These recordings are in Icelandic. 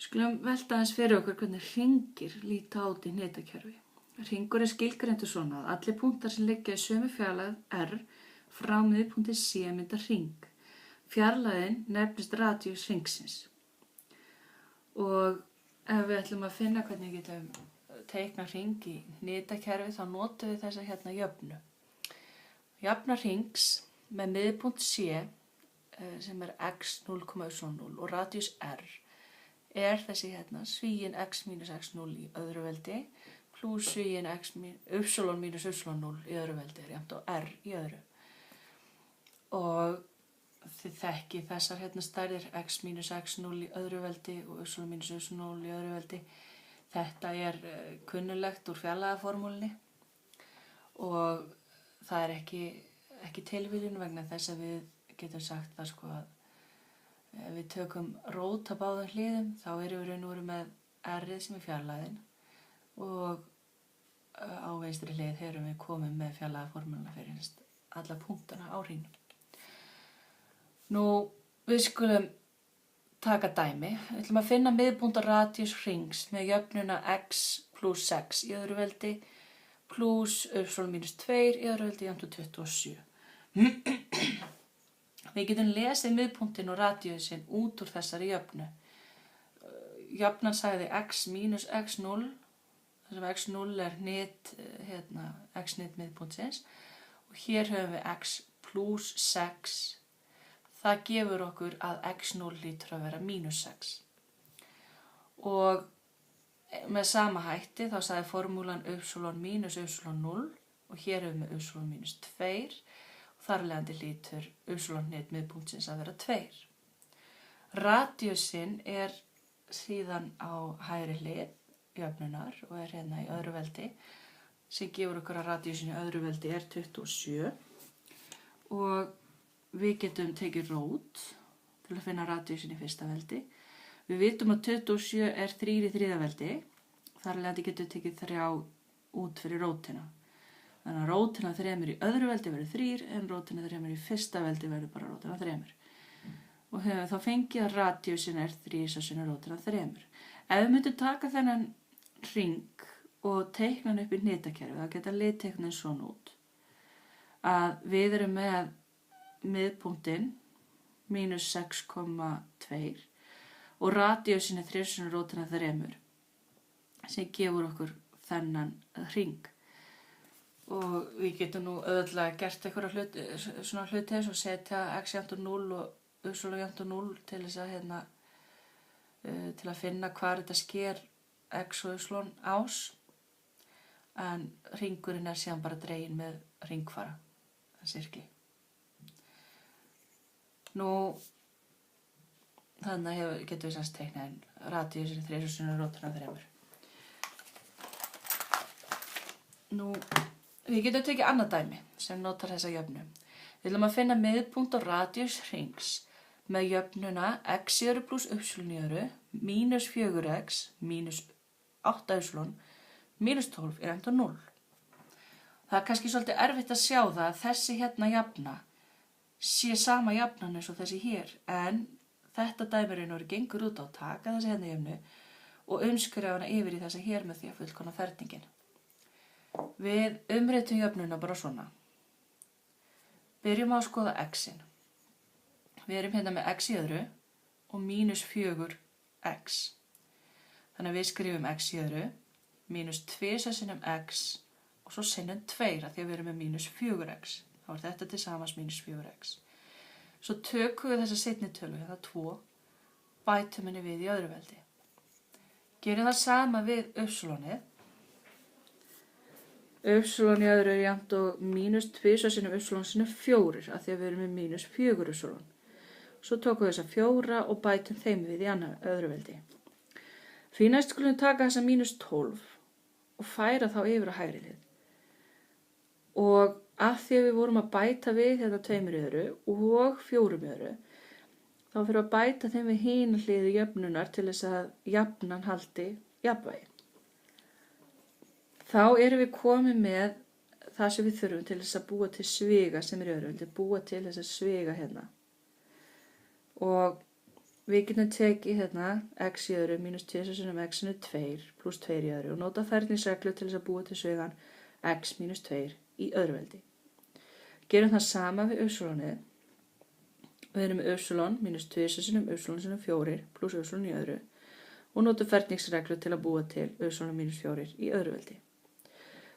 Skulum velta aðeins fyrir okkur hvernig hringir líta út í hnitakerfi. Hringur skilgreindur svona að allir punktar sem liggja í sömu fjarlægð R frá miðpunkti C mynda hring. Fjarlægðin nefnist radíus hringsins. Og ef við ætlum að finna hvernig við getum teikna hring í hnitakerfi þá notum við þessa hérna jöfnu. Jafna hrings með miðpunkt C sem x 0,0 og radíus R þessi hérna svíin x mínus x0 í öðru veldi pluss svíin y mínus y0 í öðru veldi jafnt á R í öðru. Og þið þekki þessar hérna stærðir x mínus x0 í öðru veldi og y mínus y0 í öðru veldi. Þetta kunnulegt úr fjarlægðarformúlunni og það ekki tilviljun vegna þess að við getum sagt það sko að ef við tökum rót á báðum hliðum þá erum við raun og veru með R-ið sem fjarlægðin og á vinstri hlið erum við komin með fjarlægðarformúluna fyrir alla punktana á hringnum. Nú við skulum taka dæmi. Við ætlum að finna miðpunkt radíus hrings með jöfnuna x pluss 6 í öðru veldi pluss y mínus 2 í öðru veldi jafnt á 27. Við getum lesið miðpunktinn og radíusinn út úr þessari jöfnu. Jöfnan sagði x mínus x0, þar sem x0 hnit, x-hnit miðpunktsins og hér höfum við x pluss 6. Það gefur okkur að x0 hlýtur að vera mínus 6. Og með sama hætti þá sagði formúlan y mínus y0 og hér höfum við y mínus 2. Þar leiðandi hlýtur y-hnit miðpunktsins að vera 2. Radíusinn síðan á hægri hlið jöfnunar og hérna í öðru veldi sem gefur okkur að radíusinn í öðru veldi 27 og við getum tekið rót til að finna radíusinn í fyrsta veldi. Við vitum að 27 3 í þriðja veldi, þar leiðandi getum við tekið 3 út fyrir rótina. Þannig að rótin af 3 í öðru veldi verður 3 en rótin af 3 í fyrsta veldi verður bara rótin af 3. Og höfum þá fengið að radíusinn 3 sinnum rótin af 3. Ef við myndum taka þennan hring og teikna hann upp í hnitakerfi, þá geta litteiknin svona út. Að við erum með miðpunktinn mínus 6,2 og radíusinn 3 sinnum rótin af 3 sem gefur okkur þennan hring. Og við getum nú auðvitað gert svona hluti eins og setja x jafnt á 0 og y jafnt á 0 til þess að til að finna hvar þetta sker x og y ás. En hringurinn síðan bara dreginn með hringfara, sirkli. Nú þannig getum við semst teiknað inn radíusinn 3 sinnum rótin af 3. Nú við getum tekið annað dæmi sem notar þessa jöfnu. Við ætlum að finna miðpunkt og radíus hrings með jöfnuna x í öðru pluss y í öðru mínus 4x mínus 8y mínus 12 jafnt á 0. Það kannski svolítið erfitt að sjá það að þessi hérna jafna sé sama jafnan eins og þessi hér en þetta dæmi gengur út á að taka þessi hérna jöfnu og umskrifa hana yfir í þessa hér með því að fullkomna ferningin. Við umritum jöfnuna bara svona. Byrjum á að skoða x-in. Við erum hérna með x í öðru og mínus 4x. Þannig að við skrifum x í öðru, mínus 2 sinnum x og svo sinnum 2 að því að við erum með mínus 4x. Þá þetta til samans mínus 4x. Svo tökum við þessa seinni tölu, hérna 2, bætum henni við í öðru veldi. Gerum það sama við y-ið. Y í öðru jafnt og mínus 2 sinnum y sinnum 4 að því að við erum með mínus 4y. Svo tókum við þessa 4 og bætum þeim við í öðru veldi. Því næst skulum taka þessa mínus 12 og færa þá yfir á hægri hlið. Og að því að við vorum að bæta við þetta 2 í öðru og 4 í öðru, þá fyrir að bæta þeim við hina hliði jöfnunar til þess að jafnan haldi jafnvægi. Þá erum við komið með það sem við þurfum til þess að búa til sviga sem í öðru veldi, búa til þess að sviga hérna. Og Við getum tekið hérna x í öðru mínus 2 sinnum x-inu 2 pluss 2 í öðru og nota ferningsreglu til þess að búa til svegan x mínus 2 í öðruveldi. Gerum það sama við y-ið. Við erum með y mínus 2 sinnum y sinnum 4 pluss y í öðru og notum ferningsreglu til að búa til y mínus 4 í öðruveldi.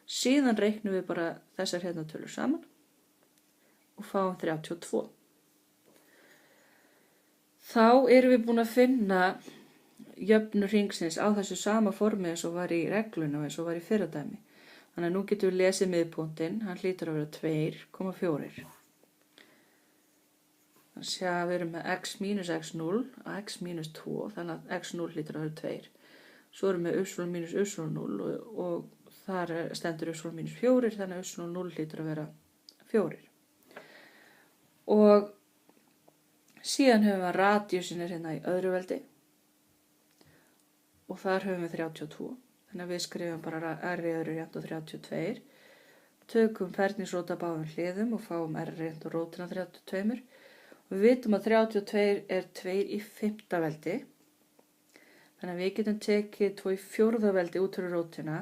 Síðan reiknum við bara þessar hérna tölur saman og fáum 32. Þá erum við búin að finna jöfnu hringsins á þessu sama formi eins og var í reglunum eins og var í fyrra dæmi. Þannig að nú getum við lesið miðpunktinn, hann hlýtur að vera 2,4. Þannig að við erum með x mínus x0 og x mínus 2, þannig að x0 hlýtur að vera 2. Svo erum við y mínus y0 og þar stendur y mínus 4, þannig að y0 hlýtur að vera 4. Og síðan höfum við radíusin hérna í öðru veldi og þar höfum við 32. Þannig að við skrifum bara r í öðru jafnt og 32. Tökum ferningsrót af báðum hliðum og fáum r jafnt og rótina 32. Og við vitum að 32 er 2 í 5. veldi. Þannig að við getum tekið 2 í 4. veldi út fyrir rótina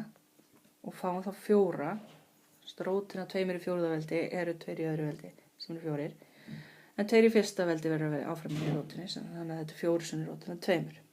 og fáum þá 4. Rótina 2 í 4. veldi eru 2 í öðru veldi sem eru 4. En 2 í 1. veldi verður áfram í rótinni, þannig að þetta er 4 sinnum rótina 2.